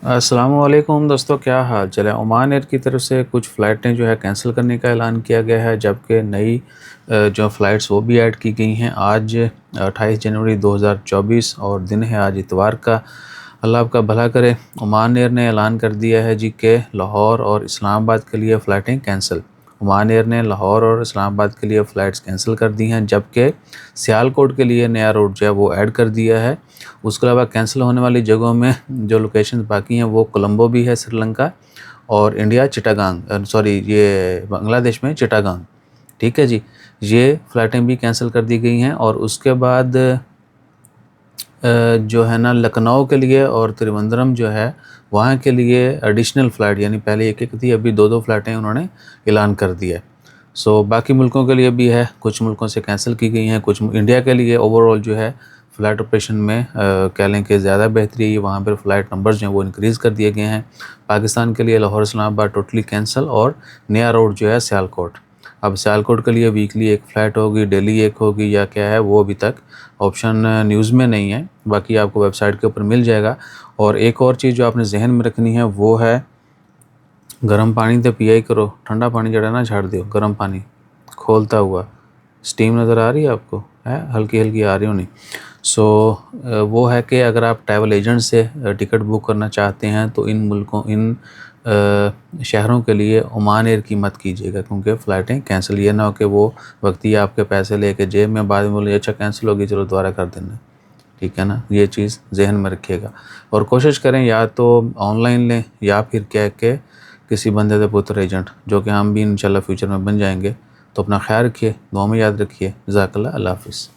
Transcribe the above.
अस्सलामुअलैकुम दोस्तों, क्या हाल चाल है। ओमान एयर की तरफ से कुछ फ़्लाइटें जो है कैंसिल करने का ऐलान किया गया है, जबकि नई जो फ़्लाइट्स वो भी ऐड की गई हैं। आज 28 जनवरी 2024 और दिन है आज इतवार का। अल्लाह आपका भला करे। ओमान एयर ने ऐलान कर दिया है जी कि लाहौर और इस्लामाबाद के लिए फ़्लाइटें कैंसिल। ओमान एयर ने लाहौर और इस्लामाबाद के लिए फ़्लाइट्स कैंसिल कर दी हैं, जबकि सियालकोट के लिए नया रूट जो है वो ऐड कर दिया है। उसके अलावा कैंसिल होने वाली जगहों में जो लोकेशंस बाकी हैं वो कोलंबो भी है, श्रीलंका, और इंडिया चिटागांग, सॉरी ये बांग्लादेश में चिटागांग। ठीक है जी, ये फ़्लाइटें भी कैंसिल कर दी गई हैं। और उसके बाद जो है ना, लखनऊ के लिए और त्रिवेंद्रम जो है वहाँ के लिए एडिशनल फ़्लाइट, यानी पहले एक एक थी, अभी दो दो फ़्लाइटें उन्होंने ऐलान कर दिया है। सो बाकी मुल्कों के लिए भी है, कुछ मुल्कों से कैंसिल की गई हैं, कुछ इंडिया के लिए ओवरऑल जो है फ़्लाइट ऑपरेशन में कह लें कि ज़्यादा बेहतरी है। वहाँ पर फ़्लाइट नंबर्स जो हैं वो इंक्रीज़ कर दिए गए हैं। पाकिस्तान के लिए लाहौर इस्लामाबाद टोटली कैंसिल और नया रूट जो है सियालकोट। अब सियालकोट के लिए वीकली एक फ़्लाइट होगी, डेली एक होगी, या क्या है वो अभी तक ऑप्शन न्यूज़ में नहीं है, बाकी आपको वेबसाइट के ऊपर मिल जाएगा। और एक और चीज़ जो आपने जहन में रखनी है वो है, गर्म पानी तो पिया ही करो, ठंडा पानी जड़ा ना छाड़ दियो। गर्म पानी खोलता हुआ, स्टीम नज़र आ रही है आपको, है हल्की हल्की आ रही होनी। सो वो है कि अगर आप ट्रैवल एजेंट से टिकट बुक करना चाहते हैं तो इन मुल्कों, इन शहरों के लिए ओमान एयर की मत कीजिएगा, क्योंकि फ़्लाइटें कैंसिल। ये ना हो कि वो वक्त ही आपके पैसे लेके जेब में बाद में बोले अच्छा कैंसिल होगी, चलो दोबारा कर देना। ठीक है ना, ये चीज़ जहन में रखिएगा। और कोशिश करें या तो ऑनलाइन लें या फिर कह के किसी बंदे दे पुत्र एजेंट, जो कि हम भी इंशाल्लाह फ्यूचर में बन जाएंगे। तो अपना ख्याल रखिए, दुआ में याद रखिए। जज़ाकल्लाह, अल्लाह हाफ़िज़।